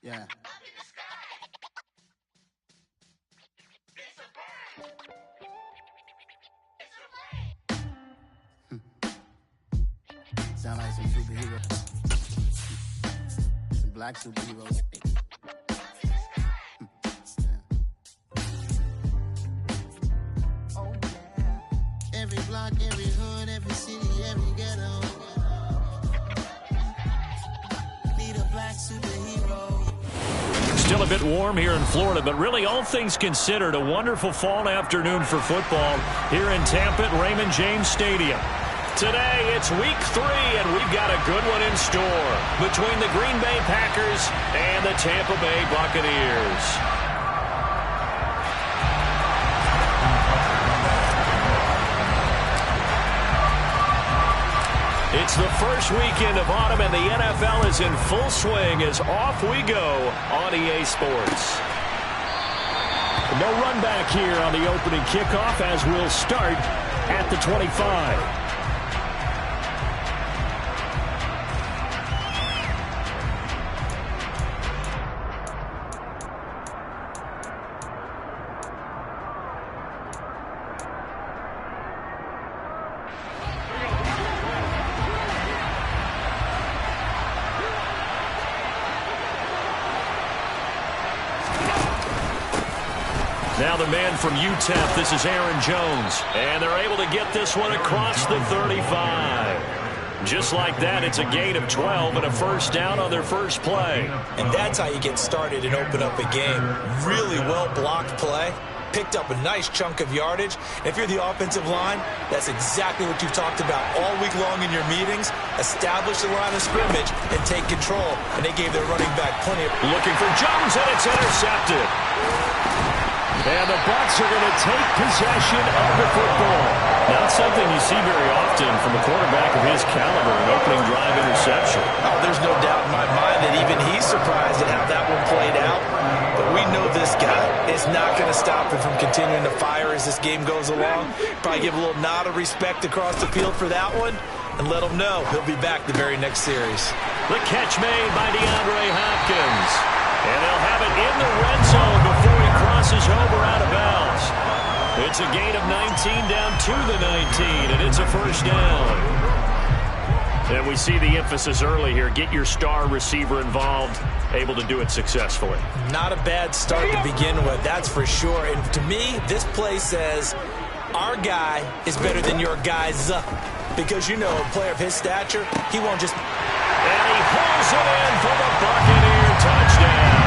Yeah. Sound like some superheroes. Some black superheroes. Oh, yeah. Every block, every hood, every city, every ghetto. Need a black superhero. Still a bit warm here in Florida, but really all things considered, a wonderful fall afternoon for football here in Tampa at Raymond James Stadium. Today, it's week 3, and we've got a good one in store between the Green Bay Packers and the Tampa Bay Buccaneers. It's the first weekend of autumn, and the NFL is in full swing as off we go on EA Sports. No run back here on the opening kickoff as we'll start at the 25. Now the man from UTEP, this is Aaron Jones. And they're able to get this one across the 35. Just like that, it's a gain of 12 and a first down on their first play. And that's how you get started and open up a game. Really well-blocked play. Picked up a nice chunk of yardage. If you're the offensive line, that's exactly what you've talked about all week long in your meetings. Establish the line of scrimmage and take control. And they gave their running back plenty of... Looking for Jones, and it's intercepted. And the Bucs are going to take possession of the football. Not something you see very often from a quarterback of his caliber, an opening drive interception. Oh, there's no doubt in my mind that even he's surprised at how that one played out. But we know this guy is not going to stop him from continuing to fire as this game goes along. Probably give a little nod of respect across the field for that one and let him know he'll be back the very next series. The catch made by DeAndre Hopkins. And they'll have it in the red zone before he crosses over out of bounds. It's a gain of 19 down to the 19, and it's a first down. And we see the emphasis early here. Get your star receiver involved, able to do it successfully. Not a bad start to begin with, that's for sure. And to me, this play says our guy is better than your guy's. Because, you know, a player of his stature, he won't just... And he pulls it in for the Buccaneer touchdown.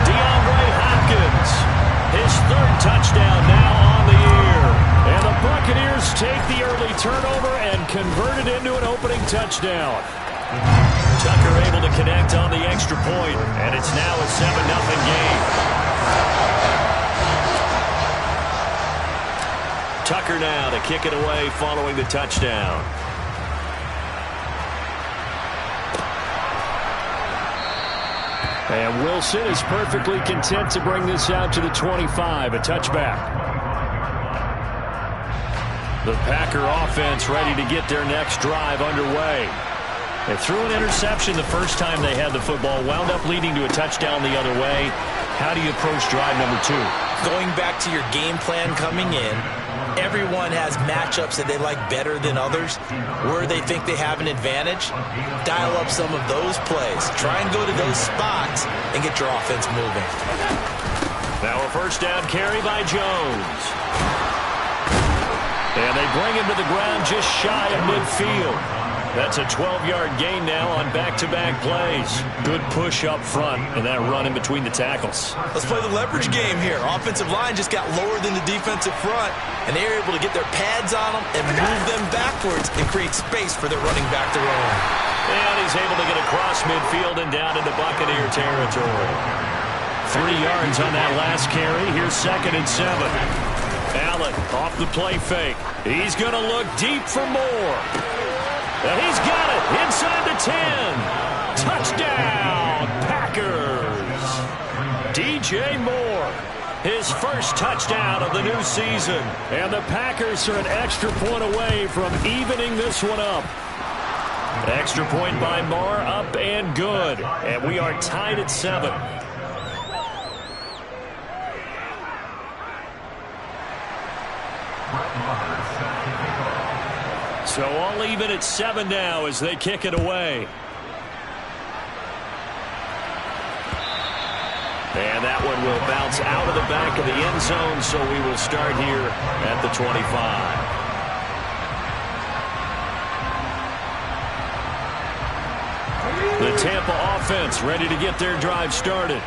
DeAndre Hopkins, his third touchdown now on the year. And the Buccaneers take the early turnover and convert it into an opening touchdown. Tucker able to connect on the extra point, and it's now a 7-0 game. Tucker now to kick it away following the touchdown. And Wilson is perfectly content to bring this out to the 25, a touchback. The Packer offense ready to get their next drive underway. They threw an interception the first time they had the football, wound up leading to a touchdown the other way. How do you approach drive number 2? Going back to your game plan coming in, everyone has matchups that they like better than others. Where they think they have an advantage, dial up some of those plays. Try and go to those spots and get your offense moving. Now a first down carry by Jones. And they bring him to the ground just shy of midfield. That's a 12-yard gain now on back-to-back plays. Good push up front and that run in between the tackles. Let's play the leverage game here. Offensive line just got lower than the defensive front, and they were able to get their pads on them and move them backwards and create space for their running back to run. And he's able to get across midfield and down into Buccaneer territory. 3 yards on that last carry. Here's 2nd and 7. Allen off the play fake. He's going to look deep for more. And he's got it inside the 10. Touchdown. DJ Moore. His first touchdown of the new season. And the Packers are an extra point away from evening this one up. Extra point by Moore, up and good. And we are tied at 7. So all even at 7 now as they kick it away. And that one will bounce out of the back of the end zone, so we will start here at the 25. The Tampa offense ready to get their drive started.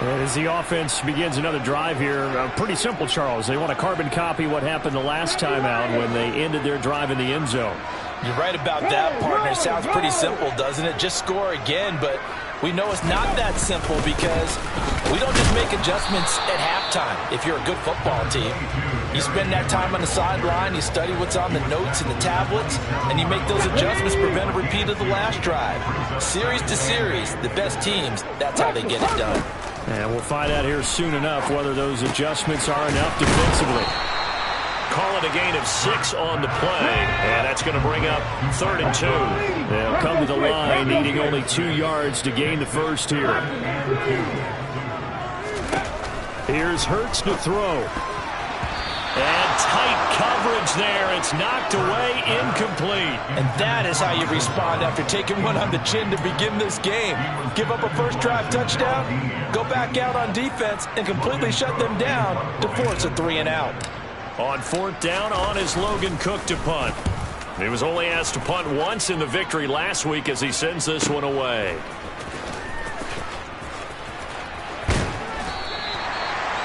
And as the offense begins another drive here, pretty simple, Charles. They want to carbon copy what happened the last time out when they ended their drive in the end zone. You're right about that, partner. It sounds pretty simple, doesn't it? Just score again, but we know it's not that simple because we don't just make adjustments at halftime if you're a good football team. You spend that time on the sideline, you study what's on the notes and the tablets, and you make those adjustments to prevent a repeat of the last drive. Series to series, the best teams, that's how they get it done. And we'll find out here soon enough whether those adjustments are enough defensively. Call it a gain of 6 on the play, and that's going to bring up 3rd and 2. They'll come to the line needing only 2 yards to gain the first here. Here's Hurts to throw. And tight coverage there. It's knocked away, incomplete. And that is how you respond after taking one on the chin to begin this game. Give up a first drive touchdown, go back out on defense, and completely shut them down to force a 3-and-out. On 4th down, on is Logan Cook to punt. He was only asked to punt once in the victory last week as he sends this one away.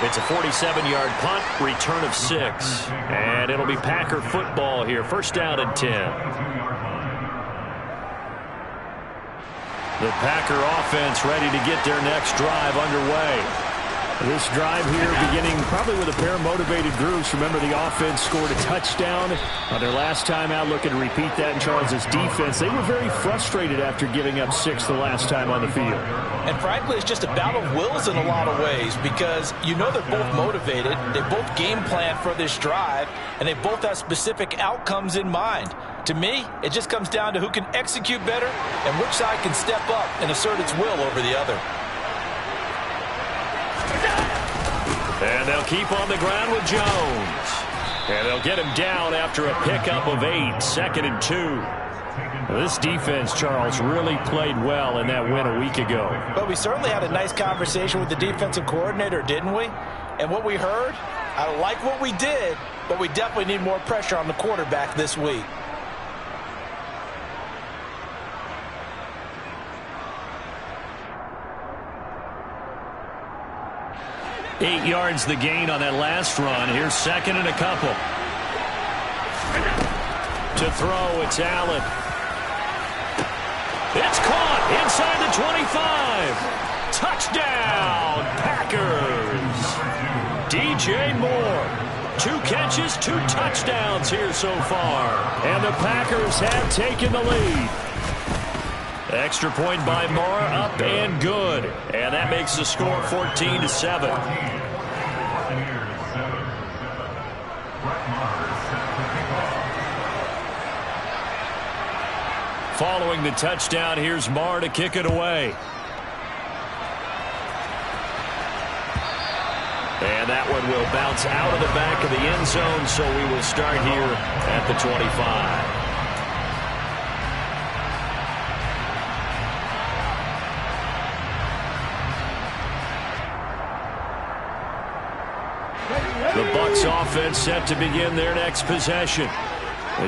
It's a 47-yard punt, return of 6. And it'll be Packer football here. 1st down and 10. The Packer offense ready to get their next drive underway. This drive here beginning probably with a pair of motivated groups. Remember, the offense scored a touchdown on their last time out. Looking to repeat that in Charles's defense. They were very frustrated after giving up 6 the last time on the field. And frankly, it's just a battle of wills in a lot of ways because you know they're both motivated. They both game plan for this drive, and they both have specific outcomes in mind. To me, it just comes down to who can execute better and which side can step up and assert its will over the other. And they'll keep on the ground with Jones. And they'll get him down after a pickup of 8, 2nd and 2. This defense, Charles, really played well in that win a week ago. But we certainly had a nice conversation with the defensive coordinator, didn't we? And what we heard, I like what we did, but we definitely need more pressure on the quarterback this week. Eight yards the gain on that last run. Here's 2nd and a couple. To throw, it's Allen. It's caught inside the 25. Touchdown, Packers. DJ Moore. 2 catches, 2 touchdowns here so far. And the Packers have taken the lead. Extra point by Moore, up and good. And that makes the score 14-7. Following the touchdown, here's Moore to kick it away. And that one will bounce out of the back of the end zone, so we will start here at the 25. The Bucs offense set to begin their next possession.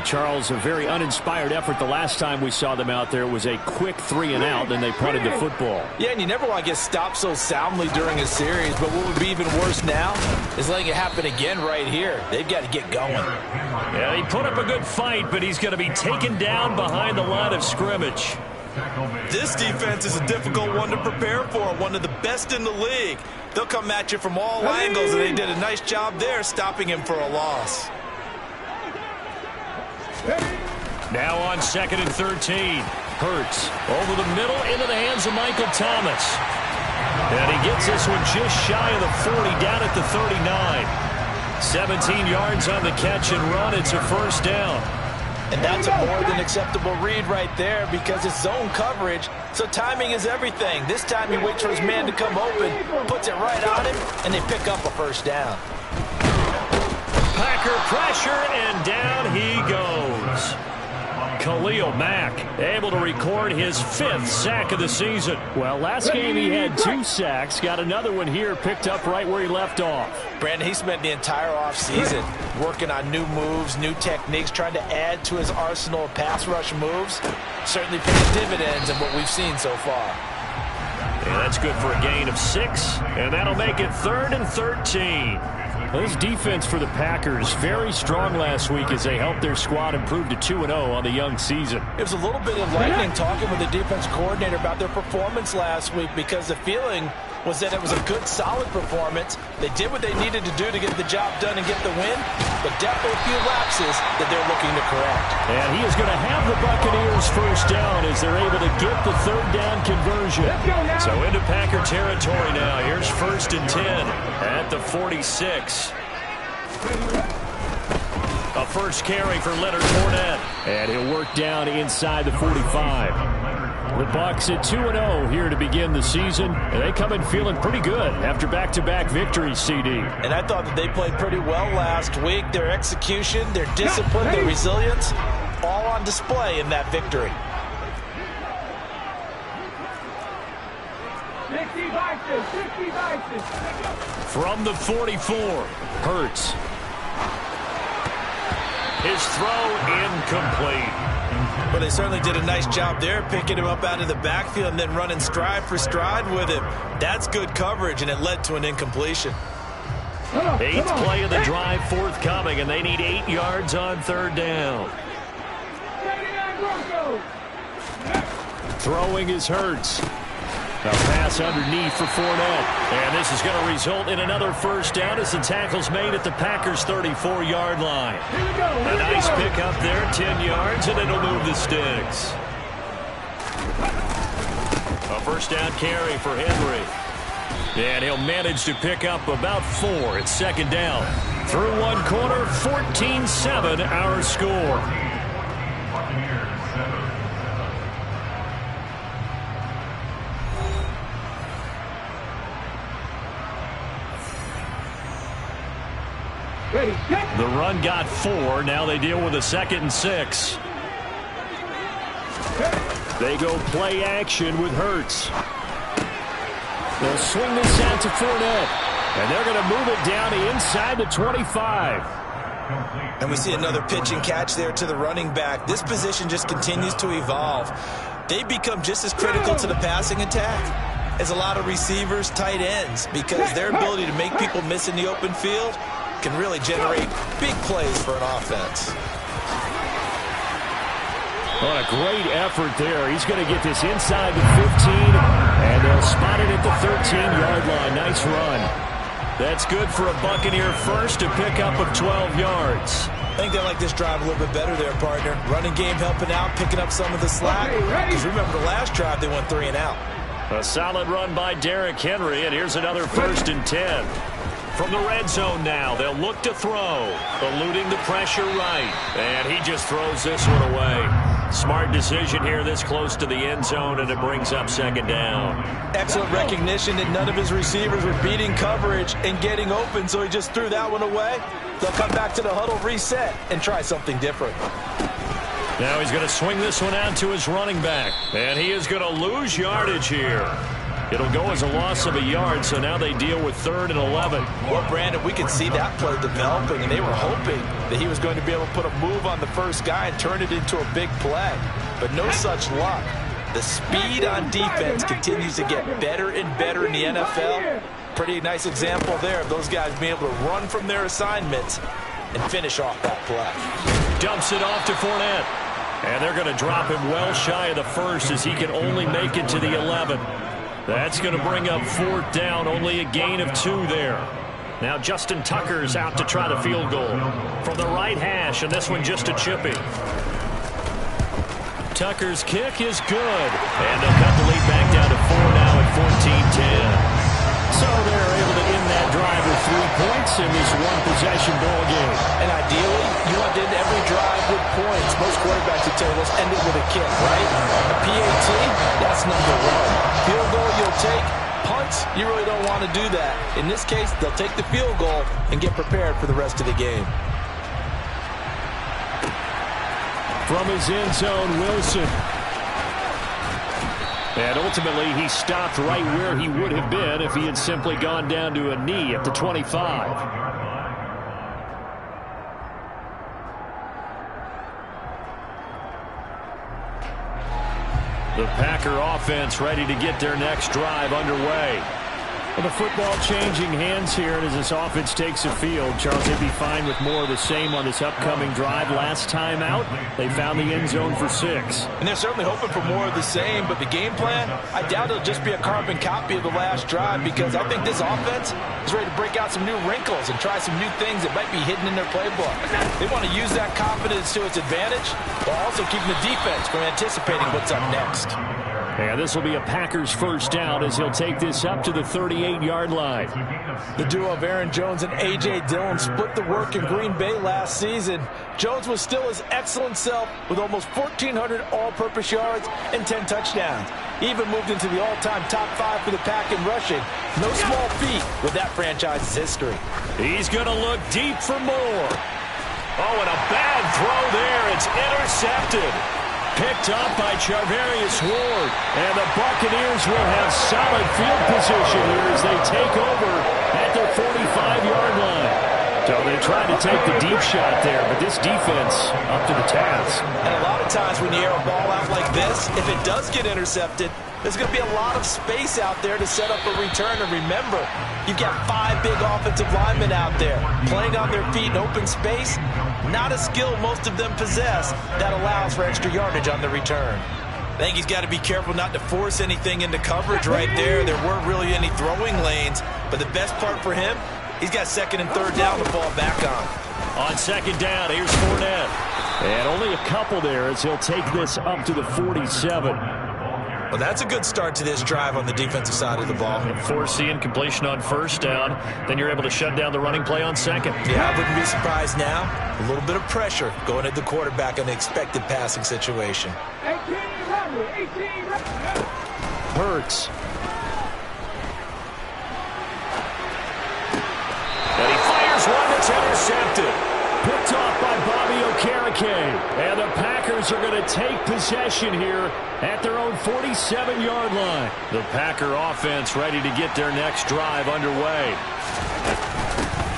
Charles, a very uninspired effort the last time we saw them out there. It was a quick 3-and-out, then they punted the football. Yeah, and you never want to get stopped so soundly during a series, but what would be even worse now is letting it happen again right here. They've got to get going. Yeah, he put up a good fight, but he's going to be taken down behind the line of scrimmage. This defense is a difficult one to prepare for, one of the best in the league. They'll come at you from all angles, and they did a nice job there stopping him for a loss. Now on 2nd and 13. Hurts over the middle into the hands of Michael Thomas. And he gets this one just shy of the 40, down at the 39. 17 yards on the catch and run. It's a first down. And that's a more than acceptable read right there because it's zone coverage, so timing is everything. This time he waits for his man to come open, puts it right on him, and they pick up a first down. Packer pressure, and down he goes. Khalil Mack able to record his 5th sack of the season. Well, last game he had 2 sacks. Got another one here, picked up right where he left off. Brandon, he spent the entire offseason working on new moves, new techniques, trying to add to his arsenal of pass rush moves. Certainly paying dividends in what we've seen so far. Yeah, that's good for a gain of 6, and that'll make it 3rd and 13. Well, this defense for the Packers, very strong last week as they helped their squad improve to 2-0 on the young season. It was a little bit enlightening talking with the defense coordinator about their performance last week because the feeling was that it was a good, solid performance. They did what they needed to do to get the job done and get the win, but definitely a few lapses that they're looking to correct. And he is going to have the Buccaneers first down as they're able to get the 3rd down conversion. So into Packer territory now. Here's 1st and 10 at the 46. A first carry for Leonard Fournette. And he'll work down inside the 45. The Bucs at 2-0 here to begin the season. And they come in feeling pretty good after back-to-back victories, CD. And I thought that they played pretty well last week. Their execution, their discipline, their resilience, all on display in that victory. From the 44, Hurts. His throw incomplete. Well, they certainly did a nice job there, picking him up out of the backfield and then running stride for stride with him. That's good coverage, and it led to an incompletion. 8th play of the drive forthcoming, and they need 8 yards on 3rd down. Throwing is Hurts. A pass underneath for Fournette. And this is going to result in another first down as the tackle's made at the Packers' 34-yard line. A nice pick up there, 10 yards, and it'll move the sticks. A first down carry for Henry. And he'll manage to pick up about 4. It's 2nd down. Through one quarter, 14-7 our score. The run got 4. Now they deal with a 2nd and 6. They go play action with Hurts. They'll swing this out to Fournette. And they're going to move it down to inside the 25. And we see another pitch and catch there to the running back. This position just continues to evolve. They become just as critical to the passing attack as a lot of receivers, tight ends, because their ability to make people miss in the open field can really generate big plays for an offense. What a great effort there. He's going to get this inside the 15, and they'll spot it at the 13-yard line. Nice run. That's good for a Buccaneer first to pick up of 12 yards. I think they like this drive a little bit better there, partner. Running game helping out, picking up some of the slack. Because remember the last drive, they went 3 and out. A solid run by Derrick Henry, and here's another 1st and 10. From the red zone now, they'll look to throw, eluding the pressure right. And he just throws this one away. Smart decision here this close to the end zone, and it brings up 2nd down. Excellent recognition that none of his receivers were beating coverage and getting open, so he just threw that one away. They'll come back to the huddle, reset, and try something different. Now he's going to swing this one out to his running back, and he is going to lose yardage here. It'll go as a loss of a yard, so now they deal with 3rd and 11. Well, Brandon, we could see that play developing, and they were hoping that he was going to be able to put a move on the first guy and turn it into a big play. But no such luck. The speed on defense continues to get better and better in the NFL. Pretty nice example there of those guys being able to run from their assignments and finish off that play. Dumps it off to Fournette. And they're going to drop him well shy of the 1st as he can only make it to the 11. That's going to bring up 4th down, only a gain of 2 there. Now Justin Tucker's out to try the field goal from the right hash, and this one just a chippy. Tucker's kick is good, and they'll cut the lead back down to 4 now at 14-10. points in this one-possession ball game. And ideally, you want to end every drive with points. Most quarterbacks would tell you, let's end it with a kick, right? A PAT, that's number one. Field goal you'll take. Punts, you really don't want to do that. In this case, they'll take the field goal and get prepared for the rest of the game. From his end zone, Wilson. And ultimately, he stopped right where he would have been if he had simply gone down to a knee at the 25. The Packer offense ready to get their next drive underway. Well, the football changing hands here, and as this offense takes the field, Charles, they'd be fine with more of the same on this upcoming drive. Last time out, they found the end zone for 6. And they're certainly hoping for more of the same, but the game plan, I doubt it'll just be a carbon copy of the last drive, because I think this offense is ready to break out some new wrinkles and try some new things that might be hidden in their playbook. They want to use that confidence to its advantage, while also keeping the defense from anticipating what's up next. And this will be a Packers first down as he'll take this up to the 38-yard line. The duo of Aaron Jones and A.J. Dillon split the work in Green Bay last season. Jones was still his excellent self with almost 1,400 all-purpose yards and 10 touchdowns. He even moved into the all-time top 5 for the Pack in rushing. No small feat with that franchise's history. He's going to look deep for more. Oh, and a bad throw there. It's intercepted. Picked up by Charvarius Ward. And the Buccaneers will have solid field position here as they take over at their 45-yard line. So they tried to take the deep shot there, but this defense up to the task. And a lot of times when you air a ball out like this, if it does get intercepted, there's going to be a lot of space out there to set up a return. And remember, you've got 5 big offensive linemen out there playing on their feet in open space. Not a skill most of them possess that allows for extra yardage on the return. I think he's got to be careful not to force anything into coverage right there. There weren't really any throwing lanes, but the best part for him, he's got second and third down to fall back on. On second down, here's Fournette. And only a couple there as he'll take this up to the 47. Well, that's a good start to this drive on the defensive side of the ball. Force the incompletion on first down. Then you're able to shut down the running play on second. Yeah, I wouldn't be surprised now. A little bit of pressure going at the quarterback in the expected passing situation. Hurts. And he fires one that's intercepted. Picked off by Bobby Okereke. And the Packers are going to take possession here at their own 47-yard line. The Packer offense ready to get their next drive underway.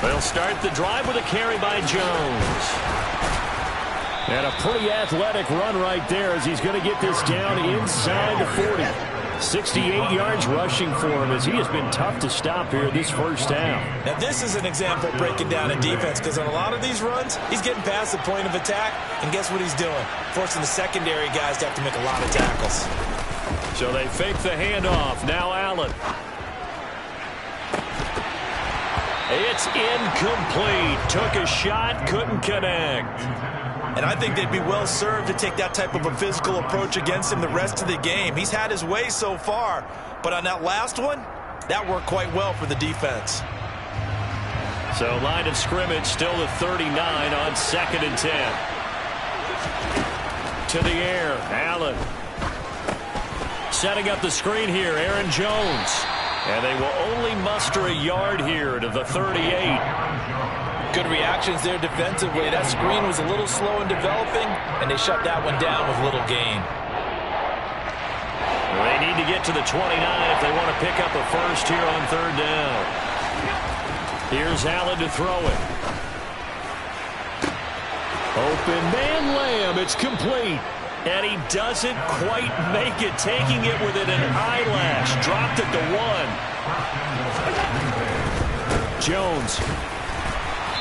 They'll start the drive with a carry by Jones. And a pretty athletic run right there as he's going to get this down inside the 40. 68 yards rushing for him as he has been tough to stop here this first down. Now this is an example of breaking down a defense, because on a lot of these runs, he's getting past the point of attack, and guess what he's doing? Forcing the secondary guys to have to make a lot of tackles. So they fake the handoff. Now Allen. It's incomplete. Took a shot, couldn't connect. And I think they'd be well served to take that type of a physical approach against him the rest of the game. He's had his way so far, but on that last one, that worked quite well for the defense. So line of scrimmage still the 39 on second and 10. To the air, Allen. Setting up the screen here, Aaron Jones. And they will only muster a yard here to the 38. Good reactions there defensively. That screen was a little slow in developing, and they shut that one down with little gain. They need to get to the 29 if they want to pick up a first here on third down. Here's Allen to throw it. Open man Lamb. It's complete. And he doesn't quite make it, taking it within an eyelash. Dropped at the 1. Jones.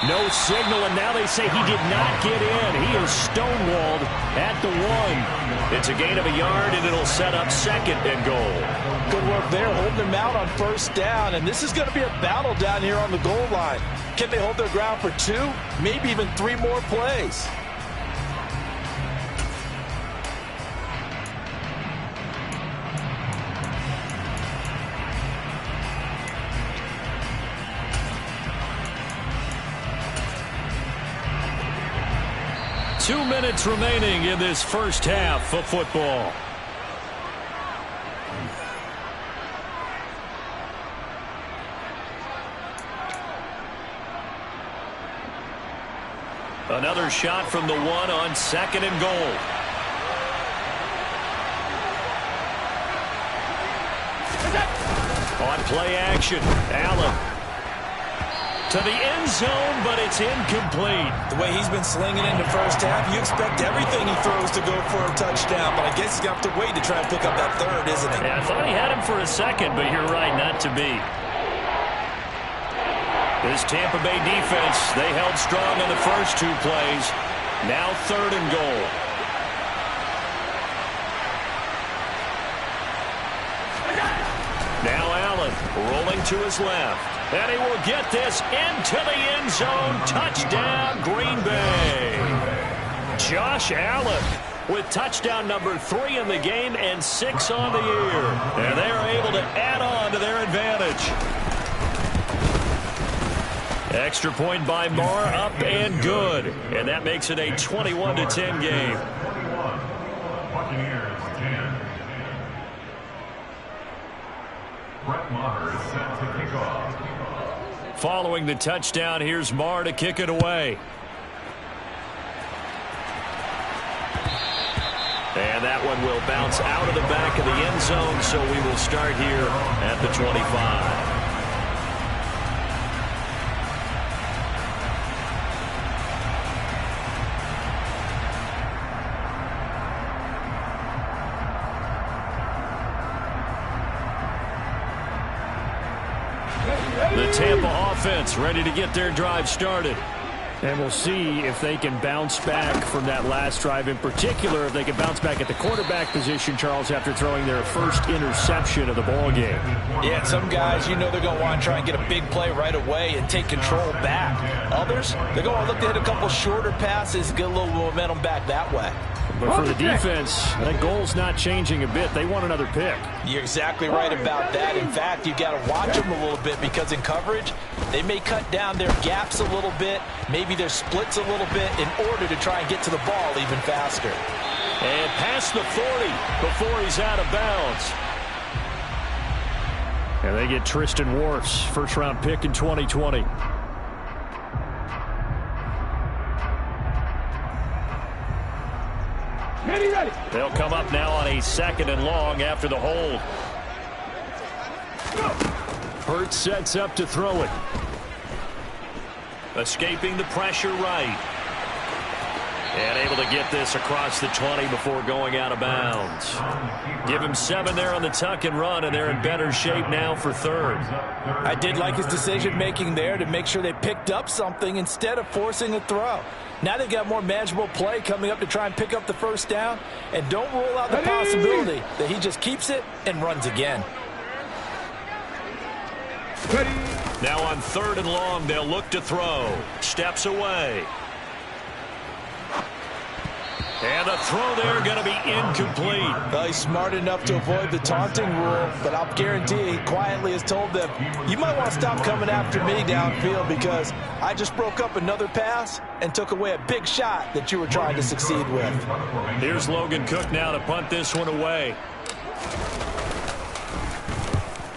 No signal, and now they say he did not get in. He is stonewalled at the 1. It's a gain of a yard, and it'll set up second and goal. Good work there, holding them out on first down. And this is going to be a battle down here on the goal line. Can they hold their ground for 2, maybe even 3 more plays? 2 minutes remaining in this first half of football. Another shot from the 1 on 2nd and goal. On play action, Allen to the end zone, but it's incomplete. The way he's been slinging in the first half, you expect everything he throws to go for a touchdown, but I guess he's going to have to wait to try and pick up that third, isn't he? Yeah, I thought he had him for a second, but you're right, not to be. This Tampa Bay defense, they held strong on the first 2 plays. Now 3rd and goal. Now Allen rolling to his left. And he will get this into the end zone. Touchdown, Green Bay. Josh Allen with touchdown number 3 in the game and 6 on the year. And they are able to add on to their advantage. Extra point by Marr, up and good. And that makes it a 21-10 game. Buccaneers 10. Brett Maher is set to kick off. Following the touchdown, here's Marr to kick it away. And that one will bounce out of the back of the end zone, so we will start here at the 25. The Tampa offense ready to get their drive started. And we'll see if they can bounce back from that last drive, in particular if they can bounce back at the quarterback position, Charles, after throwing their first interception of the ball game. Yeah, and some guys, you know they're going to want to try and get a big play right away and take control back. Others, they're going to look to hit a couple shorter passes, get a little momentum back that way. But for the defense, that goal's not changing a bit. They want another pick. You're exactly right about that. In fact, you've got to watch them a little bit because in coverage, they may cut down their gaps a little bit, maybe their splits a little bit in order to try and get to the ball even faster. And past the 40 before he's out of bounds. And they get Tristan Wirfs, first-round pick in 2020. Ready. They'll come up now on a 2nd and long after the hold. Hurts sets up to throw it. Escaping the pressure right. And able to get this across the 20 before going out of bounds. Give him 7 there on the tuck and run, and they're in better shape now for 3rd. I did like his decision-making there to make sure they picked up something instead of forcing a throw. Now they've got more manageable play coming up to try and pick up the first down, and don't rule out the possibility that he just keeps it and runs again. Now on 3rd and long, they'll look to throw. Steps away. And the throw there going to be incomplete. Well, he's smart enough to avoid the taunting rule, but I'll guarantee he quietly has told them, you might want to stop coming after me downfield because I just broke up another pass and took away a big shot that you were trying to succeed with. Here's Logan Cook now to punt this one away.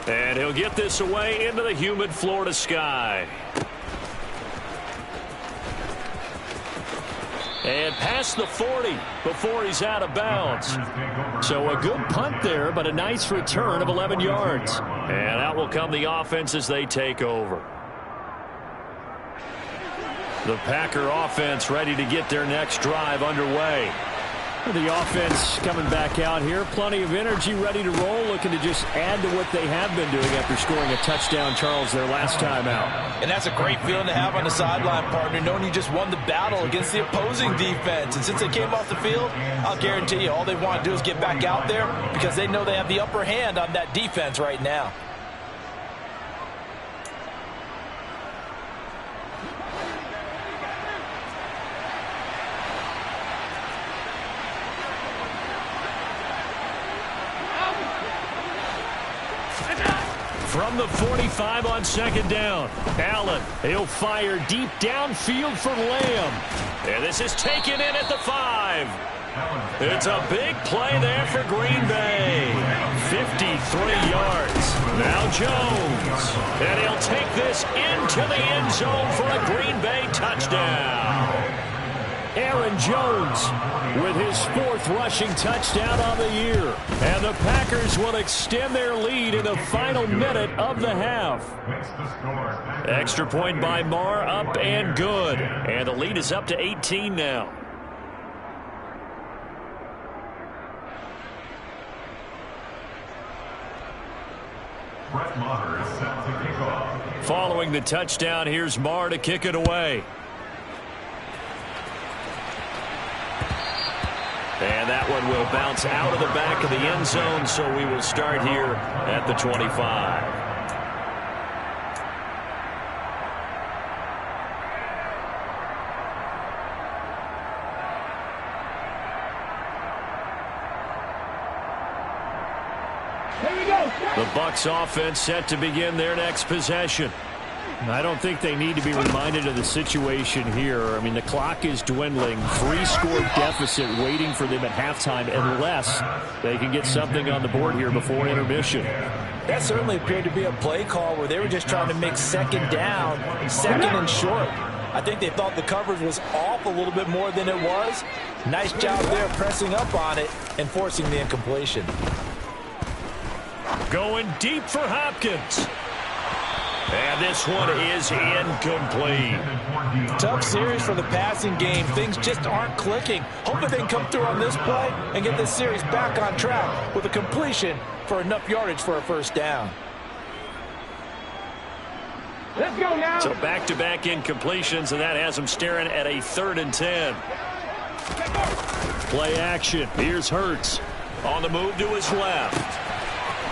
And he'll get this away into the humid Florida sky. And past the 40 before he's out of bounds. So a good punt there, but a nice return of 11 yards. And out will come the offense as they take over. The Packer offense ready to get their next drive underway. The offense coming back out here. Plenty of energy, ready to roll, looking to just add to what they have been doing after scoring a touchdown, Charles, their last time out. And that's a great feeling to have on the sideline, partner, knowing you just won the battle against the opposing defense. And since they came off the field, I'll guarantee you all they want to do is get back out there because they know they have the upper hand on that defense right now. From the 45 on second down. Allen, he'll fire deep downfield for Lamb. And this is taken in at the 5. It's a big play there for Green Bay. 53 yards. Now Jones. And he'll take this into the end zone for a Green Bay touchdown. Aaron Jones with his 4th rushing touchdown on the year. And the Packers will extend their lead in the final minute of the half. Extra point by Marr, up and good. And the lead is up to 18 now. Following the touchdown, here's Marr to kick it away. And that one will bounce out of the back of the end zone, so we will start here at the 25. The Bucs offense set to begin their next possession. I don't think they need to be reminded of the situation here. I mean, the clock is dwindling. 3-score deficit waiting for them at halftime unless they can get something on the board here before intermission. That certainly appeared to be a play call where they were just trying to make second down, second and short. I think they thought the coverage was off a little bit more than it was. Nice job there pressing up on it and forcing the incompletion. Going deep for Hopkins. And this one is incomplete. Tough series for the passing game. Things just aren't clicking. Hoping they can come through on this play and get this series back on track with a completion for enough yardage for a first down. Let's go now. So back-to-back incompletions, and that has them staring at a 3rd and 10. Play action. Here's Hurts. On the move to his left.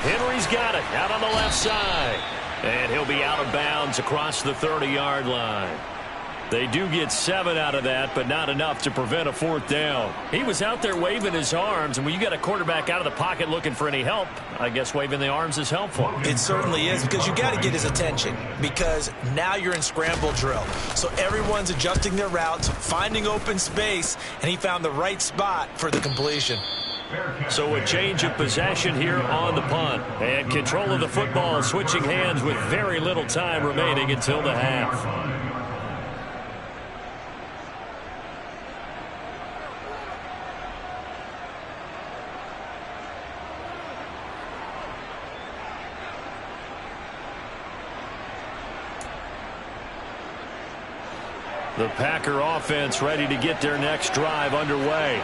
Henry's got it out on the left side. And he'll be out of bounds across the 30-yard line. They do get 7 out of that, but not enough to prevent a 4th down. He was out there waving his arms, and when you got a quarterback out of the pocket looking for any help, I guess waving the arms is helpful. It certainly is, because you got to get his attention, because now you're in scramble drill. So everyone's adjusting their routes, finding open space, and he found the right spot for the completion. So a change of possession here on the punt. And control of the football switching hands with very little time remaining until the half. The Packer offense ready to get their next drive underway.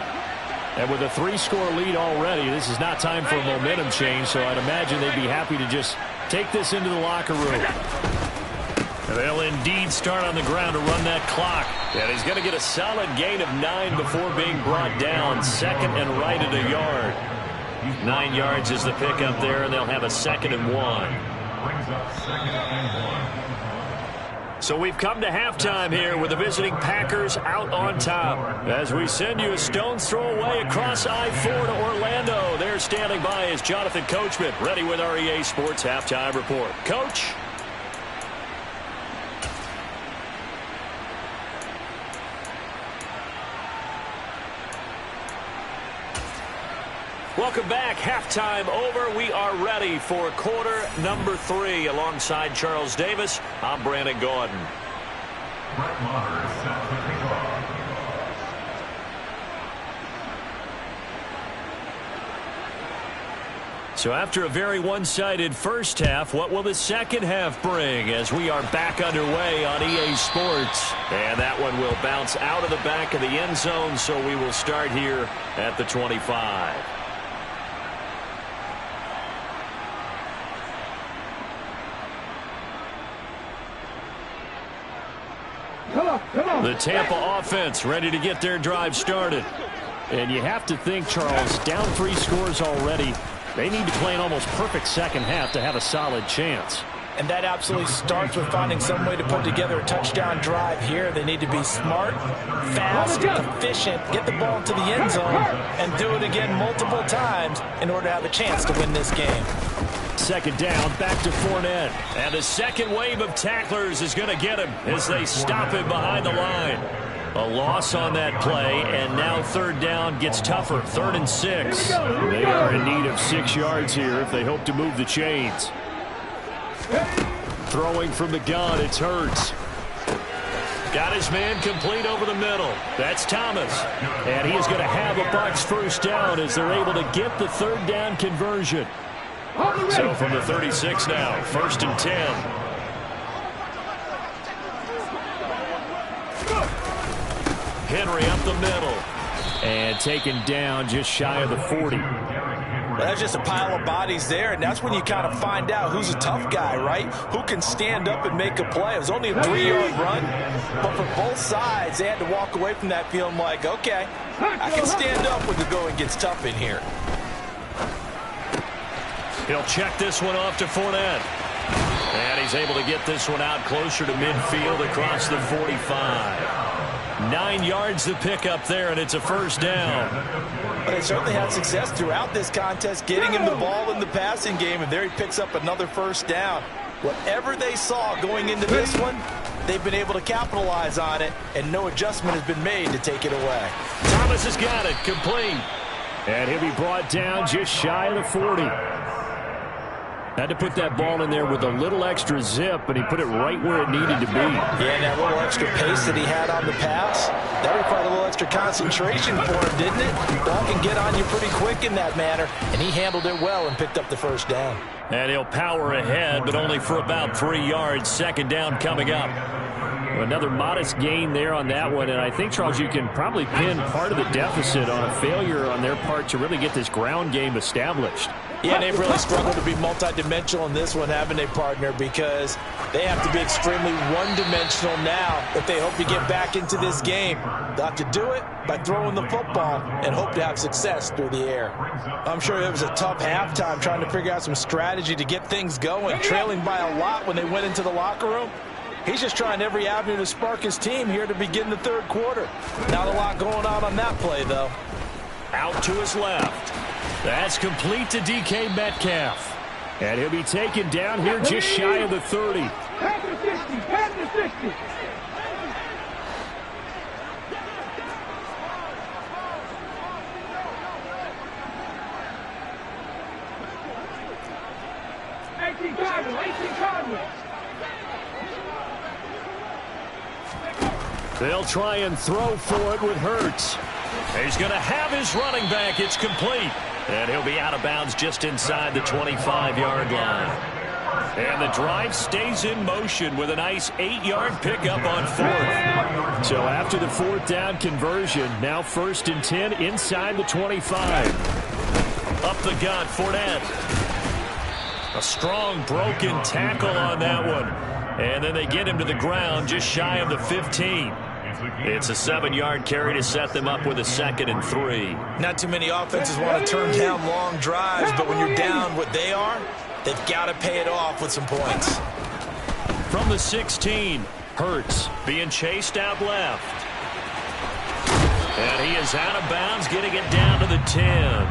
And with a 3-score lead already, this is not time for a momentum change, so I'd imagine they'd be happy to just take this into the locker room. They'll indeed start on the ground to run that clock. And he's going to get a solid gain of 9 before being brought down. 2nd and right at a yard. 9 yards is the pickup there, and they'll have a 2nd and 1. Brings up 2nd and 1. So we've come to halftime here with the visiting Packers out on top. As we send you a stone's throw away across I-4 to Orlando. There standing by is Jonathan Coachman, ready with our EA Sports Halftime Report. Coach? Welcome back. Halftime over. We are ready for quarter number 3. Alongside Charles Davis, I'm Brandon Gordon. Brett Maher is set to kick off. So after a very one-sided first half, what will the second half bring as we are back underway on EA Sports? And that one will bounce out of the back of the end zone, so we will start here at the 25. The Tampa offense ready to get their drive started. And you have to think, Charles, down 3 scores already. They need to play an almost perfect second half to have a solid chance. And that absolutely starts with finding some way to put together a touchdown drive here. They need to be smart, fast, efficient, get the ball to the end zone, and do it again multiple times in order to have a chance to win this game. second down, back to Fournette. And the second wave of tacklers is going to get him as they stop him behind the line. A loss on that play, and now third down gets tougher. 3rd and 6. They are in need of 6 yards here if they hope to move the chains. Throwing from the gun, it's Hurts. Got his man complete over the middle. That's Thomas. And he is going to have a Bucs first down as they're able to get the third down conversion. So from the 36 now, 1st and 10. Henry up the middle. And taken down just shy of the 40. Well, that's just a pile of bodies there, and that's when you kind of find out who's a tough guy, right? Who can stand up and make a play. It was only a 3-yard run, but for both sides, they had to walk away from that feeling like, okay, I can stand up when the going gets tough in here. He'll check this one off to Fournette. And he's able to get this one out closer to midfield across the 45. 9 yards to pick up there, and it's a first down. But they certainly had success throughout this contest, getting him the ball in the passing game, and there he picks up another first down. Whatever they saw going into this one, they've been able to capitalize on it, and no adjustment has been made to take it away. Thomas has got it, complete. And he'll be brought down just shy of the 40. Had to put that ball in there with a little extra zip, but he put it right where it needed to be. Yeah, and that little extra pace that he had on the pass, that required a little extra concentration for him, didn't it? Ball can get on you pretty quick in that manner, and he handled it well and picked up the first down. And he'll power ahead, but only for about 3 yards. Second down coming up. Another modest gain there on that one, and I think, Charles, you can probably pin part of the deficit on a failure on their part to really get this ground game established. Yeah, and they've really struggled to be multidimensional in this one, haven't they, partner? Because they have to be extremely one-dimensional now if they hope to get back into this game. They'll have to do it by throwing the football and hope to have success through the air. I'm sure it was a tough halftime trying to figure out some strategy to get things going, trailing by a lot when they went into the locker room. He's just trying every avenue to spark his team here to begin the third quarter. Not a lot going on that play, though. Out to his left. That's complete to DK Metcalf. And he'll be taken down here just shy of the 30. Pass to 60, pass to 60. They'll try and throw for it with Hurts. He's going to have his running back. It's complete. And he'll be out of bounds just inside the 25-yard line. And the drive stays in motion with a nice 8-yard pickup on 4th. So after the 4th down conversion, now 1st and 10 inside the 25. Up the gut, Fournette. A strong broken tackle on that one. And then they get him to the ground just shy of the 15. It's a 7-yard carry to set them up with a 2nd and 3. Not too many offenses want to turn down long drives, but when you're down what they are, they've got to pay it off with some points. From the 16, Hurts being chased out left. And he is out of bounds, getting it down to the 10.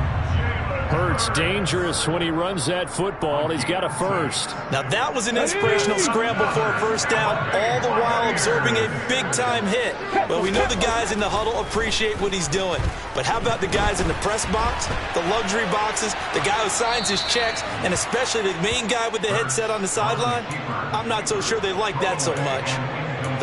Hurts dangerous when he runs that football. He's got a first. Now that was an inspirational scramble for a first down, all the while observing a big-time hit. Well, we know the guys in the huddle appreciate what he's doing. But how about the guys in the press box, the luxury boxes, the guy who signs his checks, and especially the main guy with the headset on the sideline? I'm not so sure they like that so much.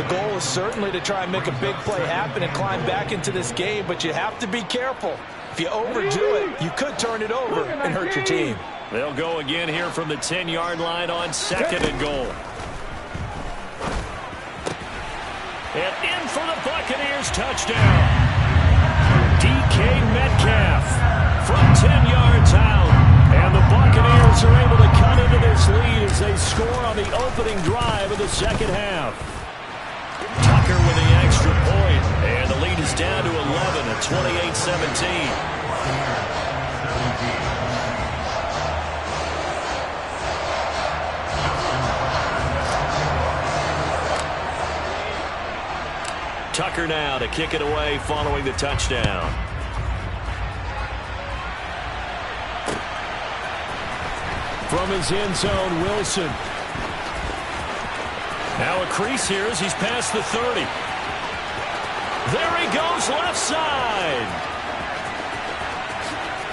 The goal is certainly to try and make a big play happen and climb back into this game, but you have to be careful. If you overdo it, you could turn it over and hurt your team. They'll go again here from the 10-yard line on 2nd and goal. And in for the Buccaneers touchdown. DK Metcalf from 10 yards out. And the Buccaneers are able to cut into this lead as they score on the opening drive of the second half. Tucker with the extra point, and the lead is down to 11 at 28-17. Tucker now to kick it away following the touchdown. From his end zone, Wilson. Now a crease here as he's past the 30. There he goes, left side.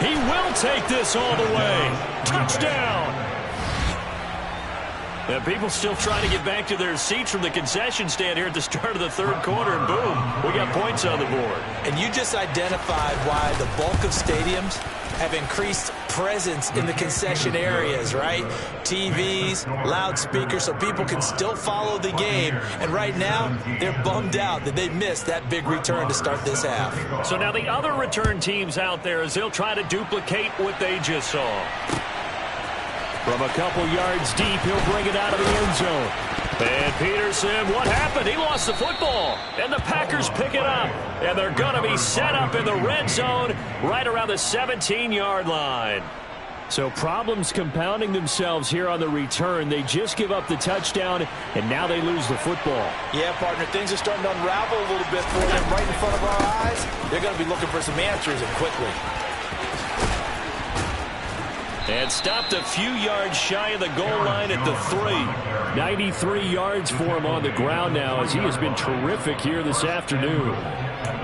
He will take this all the way. Touchdown. And people still trying to get back to their seats from the concession stand here at the start of the third quarter, and boom, we got points on the board. And you just identified why the bulk of stadiums have increased presence in the concession areas, right? TVs, loudspeakers, so people can still follow the game. And right now, they're bummed out that they missed that big return to start this half. So now the other return teams out there as they'll try to duplicate what they just saw. From a couple yards deep, he'll bring it out of the end zone. And Peterson, what happened? He lost the football. And the Packers pick it up. And they're going to be set up in the red zone right around the 17-yard line. So problems compounding themselves here on the return. They just give up the touchdown, and now they lose the football. Yeah, partner, things are starting to unravel a little bit for them right in front of our eyes. They're going to be looking for some answers, and quickly. And stopped a few yards shy of the goal line at the 3. 93 yards for him on the ground now as he has been terrific here this afternoon.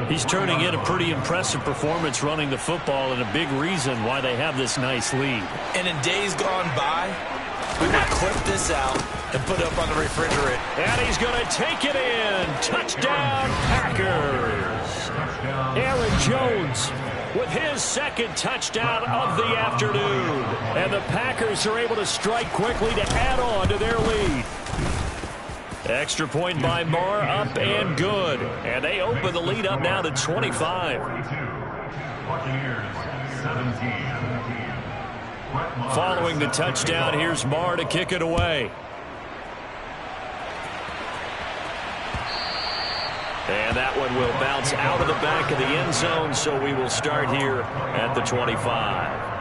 He's turning in a pretty impressive performance running the football, and a big reason why they have this nice lead. And in days gone by, we would clip this out and put it up on the refrigerator. And he's going to take it in. Touchdown, Packers. Aaron Jones with his second touchdown of the afternoon. And the Packers are able to strike quickly to add on to their lead. Extra point by Marr, up and good. And they open the lead up now to 25. Following the touchdown, here's Marr to kick it away. And that one will bounce out of the back of the end zone, so we will start here at the 25.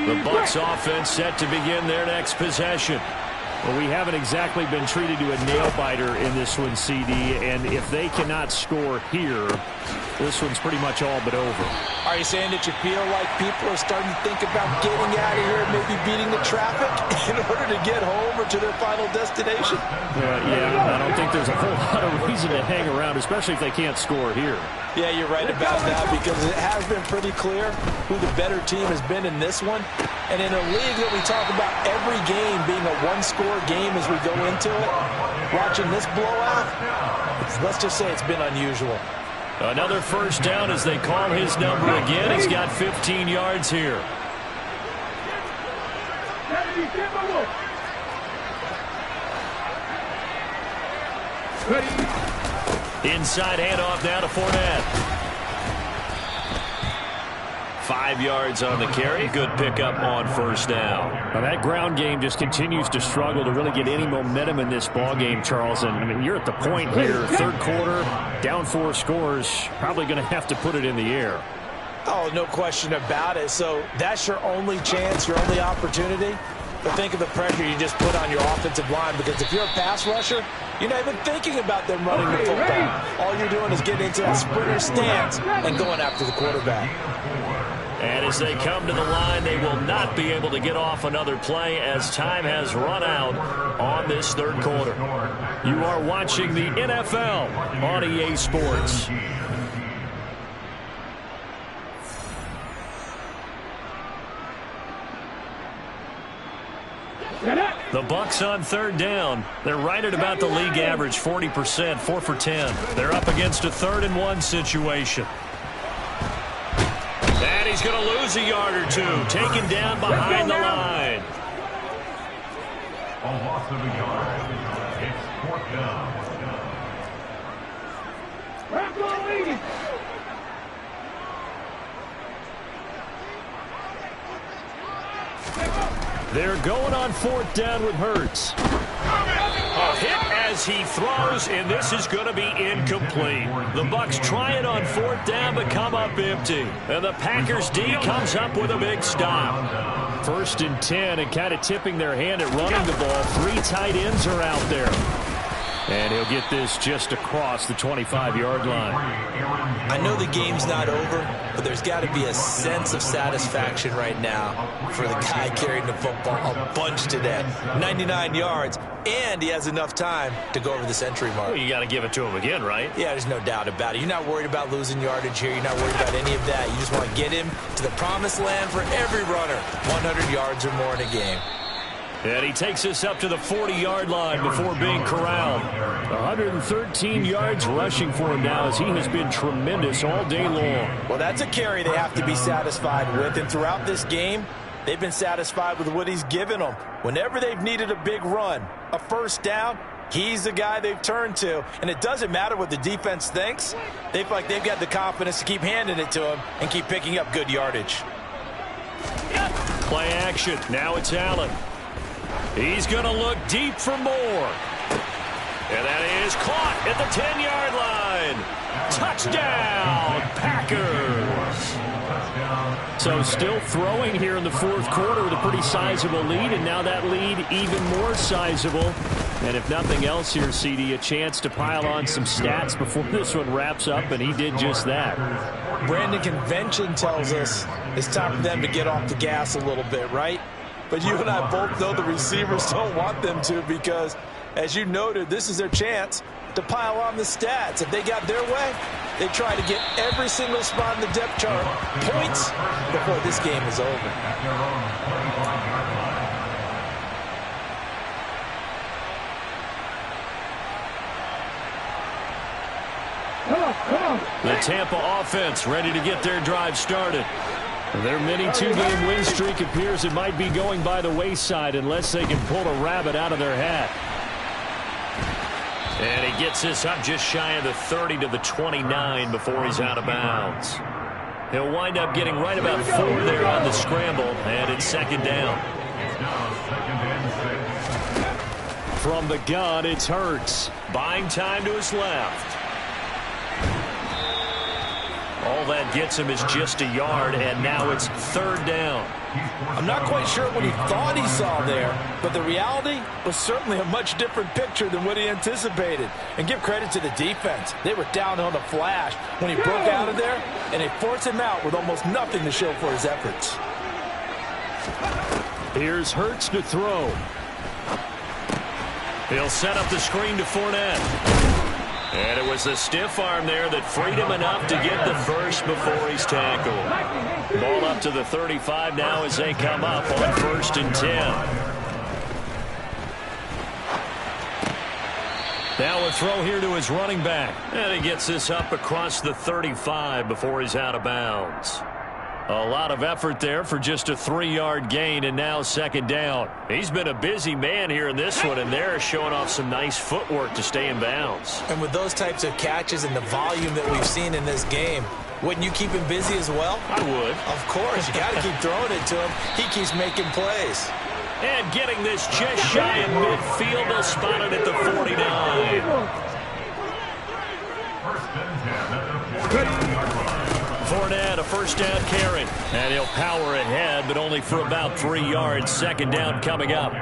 The Bucs offense set to begin their next possession. Well, we haven't exactly been treated to a nail-biter in this one, CD, and if they cannot score here, this one's pretty much all but over. Are you saying that you feel like people are starting to think about getting out of here and maybe beating the traffic in order to get home or to their final destination? Yeah, I don't think there's a whole lot of reason to hang around, especially if they can't score here. Yeah, you're right about that, because it has been pretty clear who the better team has been in this one. And in a league that we talk about every game being a one-score game as we go into it, watching this blowout, let's just say it's been unusual. Another first down as they call his number again. He's got 15 yards here. Inside handoff now to Fournette. 5 yards on the carry. Good pickup on first down. Now that ground game just continues to struggle to really get any momentum in this ball game, Charles. And I mean, you're at the point here, third quarter, down 4 scores, probably going to have to put it in the air. Oh, no question about it. So that's your only chance, your only opportunity. But think of the pressure you just put on your offensive line, because if you're a pass rusher, you're not even thinking about them running the football. All you're doing is getting into that sprinter stance and going after the quarterback. And as they come to the line, they will not be able to get off another play as time has run out on this third quarter. You are watching the NFL on EA Sports. The Bucs on third down. They're right at about the league average, 40%, 4 for 10. They're up against a 3rd and 1 situation. And he's going to lose a yard or two, taken down behind the line. A loss of a yard. It's 4th down. They're going on 4th down with Hurts. A hit as he throws, and this is going to be incomplete. The Bucs try it on 4th down, but come up empty. And the Packers D comes up with a big stop. 1st and 10, and kind of tipping their hand at running the ball. 3 tight ends are out there. And he'll get this just across the 25-yard line. I know the game's not over, but there's got to be a sense of satisfaction right now for the guy carrying the football a bunch today. 99 yards, and he has enough time to go over the century mark. Well, you got to give it to him again, right? Yeah, there's no doubt about it. You're not worried about losing yardage here. You're not worried about any of that. You just want to get him to the promised land for every runner. 100 yards or more in a game. And he takes us up to the 40-yard line before being corralled. 113 yards rushing for him now as he has been tremendous all day long. Well, that's a carry they have to be satisfied with. And throughout this game, they've been satisfied with what he's given them. Whenever they've needed a big run, a first down, he's the guy they've turned to. And it doesn't matter what the defense thinks. They feel like they've got the confidence to keep handing it to him and keep picking up good yardage. Play action. Now it's Allen. He's going to look deep for more. And that is caught at the 10-yard line. Touchdown, Packers. So still throwing here in the fourth quarter with a pretty sizable lead, and now that lead even more sizable. And if nothing else here, CD, a chance to pile on some stats before this one wraps up, and he did just that. Brandon, convention tells us it's time for them to get off the gas a little bit, right? But you and I both know the receivers don't want them to because, as you noted, this is their chance to pile on the stats. If they got their way, they try to get every single spot in the depth chart points before this game is over. The Tampa offense ready to get their drive started. Their mini two-game win streak appears it might be going by the wayside unless they can pull a rabbit out of their hat. And he gets this up just shy of the 30 to the 29 before he's out of bounds. He'll wind up getting right about 4 there on the scramble, and it's second down. From the gun, it's Hurts. Buying time to his left. All that gets him is just a yard, and now it's third down. I'm not quite sure what he thought he saw there, but the reality was certainly a much different picture than what he anticipated. And give credit to the defense. They were down on the flash when he broke out of there, and they forced him out with almost nothing to show for his efforts. Here's Hurts to throw. He'll set up the screen to Fournette. And it was the stiff arm there that freed him enough to get the first before he's tackled. Ball up to the 35 now as they come up on 1st and 10. Now a throw here to his running back. And he gets this up across the 35 before he's out of bounds. A lot of effort there for just a 3-yard gain, and now second down. He's been a busy man here in this one, and they're showing off some nice footwork to stay in bounds. And with those types of catches and the volume that we've seen in this game, wouldn't you keep him busy as well? I would. Of course. You got to keep throwing it to him. He keeps making plays. And getting this just shy of midfield. They'll spot it at the 49. Fournette, a first down carry. And he'll power ahead, but only for about 3 yards. Second down coming up.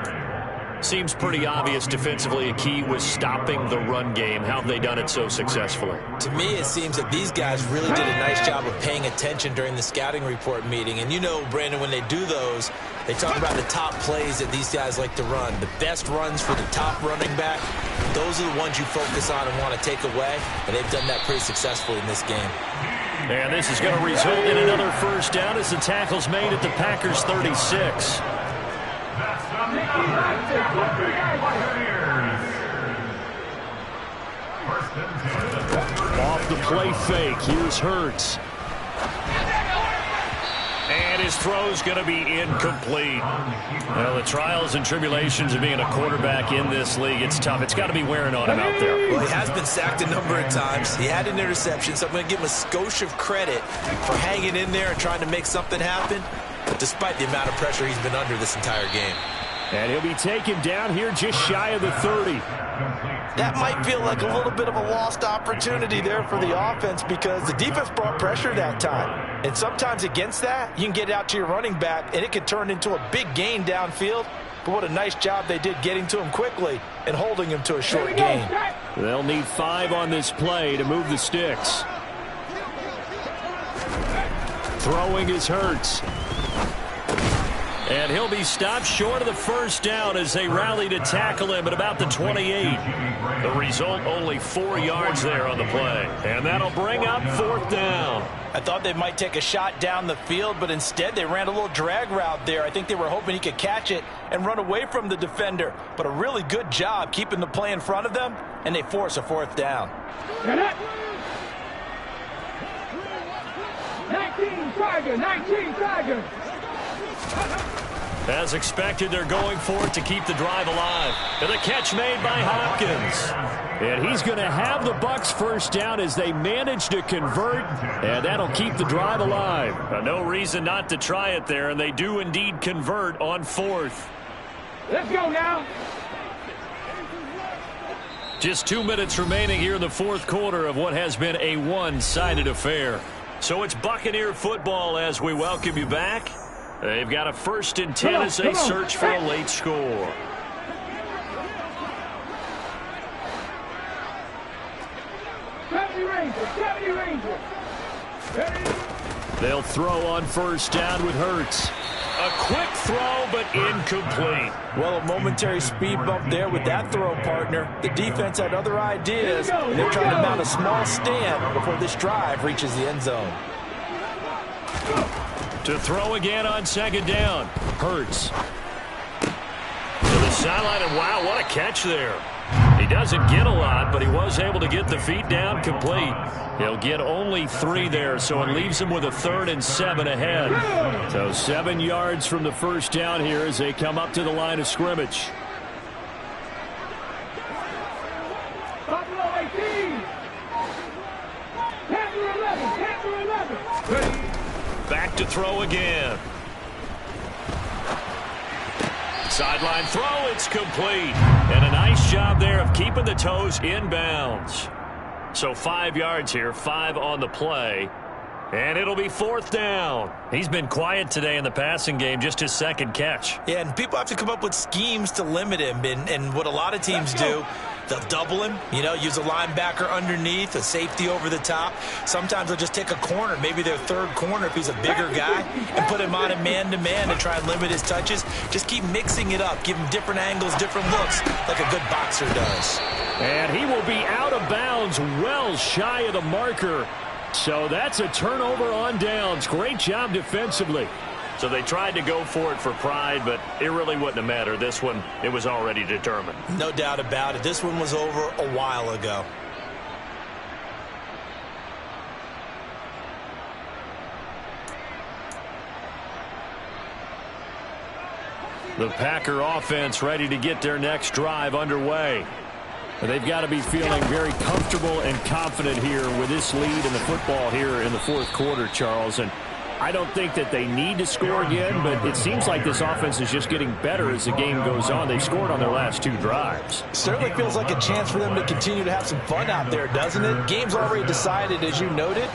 Seems pretty obvious defensively a key was stopping the run game. How have they done it so successfully? To me, it seems that these guys really did a nice job of paying attention during the scouting report meeting. And you know, Brandon, when they do those, they talk about the top plays that these guys like to run. The best runs for the top running back, those are the ones you focus on and want to take away. And they've done that pretty successfully in this game. And this is going to result in another first down as the tackle's made at the Packers' 36. Off the play fake, here's Hurts. And his throw's going to be incomplete. Well, the trials and tribulations of being a quarterback in this league, it's tough. It's got to be wearing on him out there. Well, he has been sacked a number of times. He had an interception, so I'm going to give him a skosh of credit for hanging in there and trying to make something happen, despite the amount of pressure he's been under this entire game. And he'll be taken down here just shy of the 30. That might feel like a little bit of a lost opportunity there for the offense because the defense brought pressure that time. And sometimes against that, you can get out to your running back, and it could turn into a big gain downfield. but what a nice job they did getting to him quickly and holding him to a short gain. They'll need 5 on this play to move the sticks. Throwing is Hurts. And he'll be stopped short of the first down as they rally to tackle him at about the 28. The result, only 4 yards there on the play. And that'll bring up 4th down. I thought they might take a shot down the field, but instead they ran a little drag route there. I think they were hoping he could catch it and run away from the defender. But a really good job keeping the play in front of them, and they force a 4th down. 19 Tiger. As expected, they're going for it to keep the drive alive. And the catch made by Hopkins. And he's going to have the Bucs first down as they manage to convert, and that'll keep the drive alive. No reason not to try it there, and they do indeed convert on 4th. Let's go now. Just 2 minutes remaining here in the 4th quarter of what has been a one-sided affair. So it's Buccaneer football as we welcome you back. They've got a 1st and 10 as they search for a late score. They'll throw on 1st down with Hurts. A quick throw, but incomplete. Well, a momentary speed bump there with that throw, partner. The defense had other ideas. They're trying to mount a small stand before this drive reaches the end zone. To throw again on 2nd down. Hurts. To the sideline, and wow, what a catch there. He doesn't get a lot, but he was able to get the feet down complete. He'll get only 3 there, so it leaves him with a 3rd and 7 ahead. So 7 yards from the first down here as they come up to the line of scrimmage. Buffalo 18. Panther 11. Back to throw again. Sideline throw, it's complete. And a nice job there of keeping the toes in bounds. So 5 yards here, 5 on the play. And it'll be 4th down. He's been quiet today in the passing game, just his 2nd catch. Yeah, and people have to come up with schemes to limit him. And what a lot of teams do, they'll double him, use a linebacker underneath, a safety over the top. Sometimes they'll just take a corner, maybe their 3rd corner if he's a bigger guy, and put him on a man-to-man to try and limit his touches. Just keep mixing it up, give him different angles, different looks, like a good boxer does. And he will be out of bounds well shy of the marker. So that's a turnover on downs. Great job defensively. So they tried to go for it for pride, but it really wouldn't have mattered. This one, it was already determined. No doubt about it. This one was over a while ago. The Packer offense ready to get their next drive underway. They've got to be feeling very comfortable and confident here with this lead in the football here in the 4th quarter, Charles. And I don't think that they need to score again, but it seems like this offense is just getting better as the game goes on. They've scored on their last 2 drives. Certainly feels like a chance for them to continue to have some fun out there, doesn't it? Game's already decided, as you noted.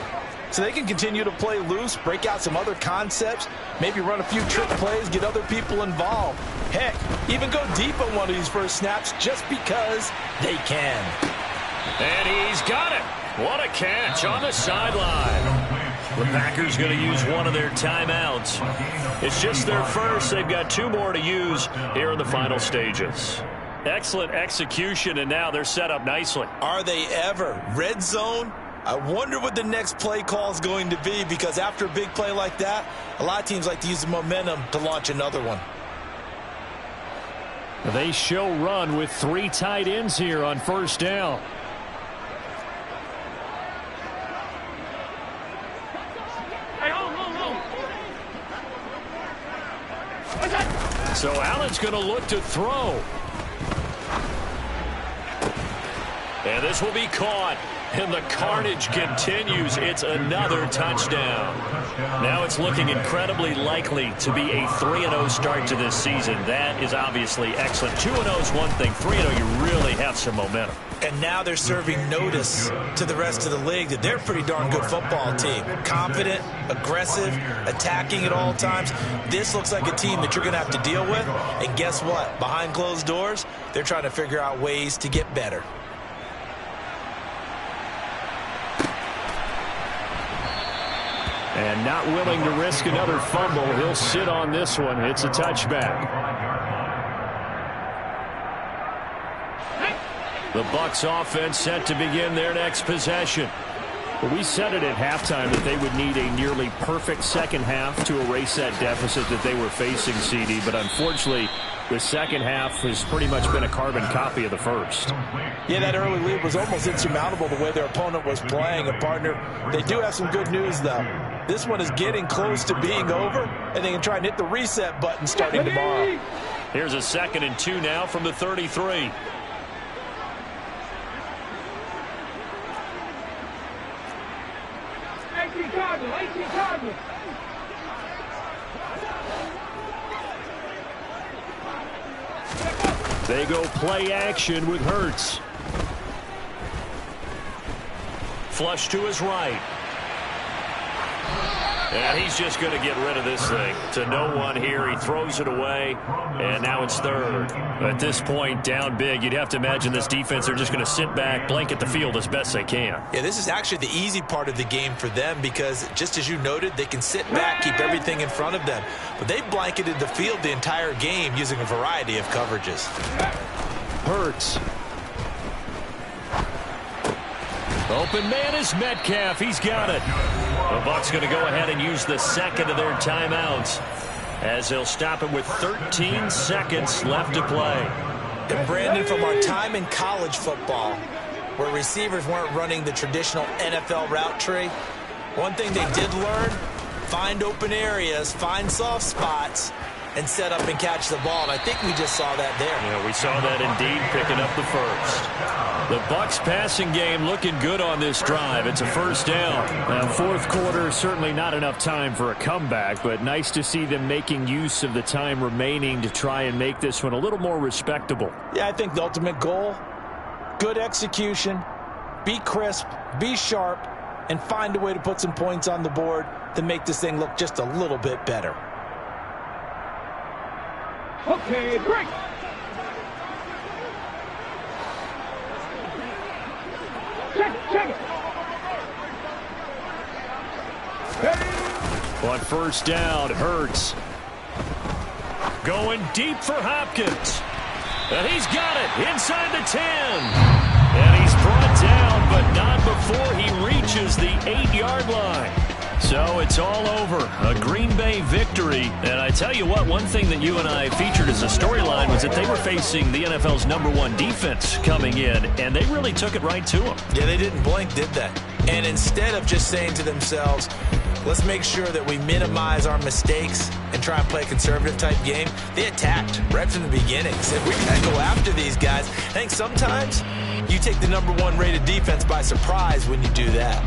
So they can continue to play loose, break out some other concepts, maybe run a few trick plays, get other people involved. Heck, even go deep on one of these first snaps just because they can. And he's got it. What a catch on the sideline. The Packers going to use one of their timeouts. It's just their first. They've got 2 more to use here in the final stages. Excellent execution, and now they're set up nicely. Are they ever? Red zone? I wonder what the next play call is going to be, because after a big play like that, a lot of teams like to use the momentum to launch another one. They show run with 3 tight ends here on 1st down. So Allen's going to look to throw. And this will be caught. And the carnage continues. It's another touchdown. Now it's looking incredibly likely to be a 3-0 start to this season. That is obviously excellent. 2-0 is one thing. 3-0, you really have some momentum. And now they're serving notice to the rest of the league that they're a pretty darn good football team. Confident, aggressive, attacking at all times. This looks like a team that you're going to have to deal with. And guess what? Behind closed doors, they're trying to figure out ways to get better. And not willing to risk another fumble. He'll sit on this one. It's a touchback. The Bucs offense set to begin their next possession. Well, we said it at halftime that they would need a nearly perfect second half to erase that deficit that they were facing, CD. But unfortunately, the second half has pretty much been a carbon copy of the first. Yeah, that early lead was almost insurmountable the way their opponent was playing. And, partner, they do have some good news, though. This one is getting close to being over, and they can try and hit the reset button starting tomorrow. Here's a 2nd and 2 now from the 33. They go play action with Hurts. Flush to his right. And he's just going to get rid of this thing. To no one here. He throws it away. And now it's 3rd. At this point, down big, you'd have to imagine this defense, they're just going to sit back, blanket the field as best they can. Yeah, this is actually the easy part of the game for them because, just as you noted, they can sit back, keep everything in front of them. But they blanketed the field the entire game using a variety of coverages. Hurts. Open man is Metcalf. He's got it. The Bucs going to go ahead and use the 2nd of their timeouts as they'll stop it with 13 seconds left to play. And Brandon, from our time in college football, where receivers weren't running the traditional NFL route tree, one thing they did learn, find open areas, find soft spots, and set up and catch the ball. And I think we just saw that there. Yeah, we saw that indeed, picking up the first. The Bucs passing game looking good on this drive. It's a 1st down. Now, 4th quarter, certainly not enough time for a comeback, but nice to see them making use of the time remaining to try and make this one a little more respectable. Yeah, I think the ultimate goal, good execution, be crisp, be sharp, and find a way to put some points on the board to make this thing look just a little bit better. Okay, great. Check it. On 1st down, Hurts. Going deep for Hopkins. And he's got it inside the 10. And he's brought down, but not before he reaches the 8-yard line. So it's all over. A Green Bay victory. And I tell you what, one thing that you and I featured as a storyline was that they were facing the NFL's #1 defense coming in, and they really took it right to them. Yeah, they didn't blink, did they? And instead of just saying to themselves, let's make sure that we minimize our mistakes and try and play a conservative type game, they attacked right from the beginning. Said, we got to go after these guys. I think sometimes you take the #1 rated defense by surprise when you do that.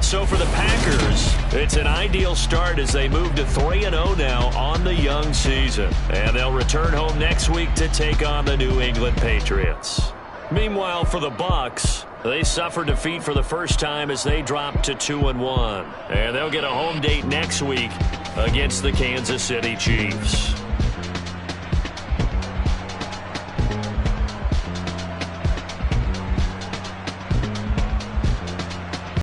So for the Packers, it's an ideal start as they move to 3-0 now on the young season. And they'll return home next week to take on the New England Patriots. Meanwhile, for the Bucs, they suffered defeat for the first time as they dropped to 2-1. And they'll get a home date next week against the Kansas City Chiefs.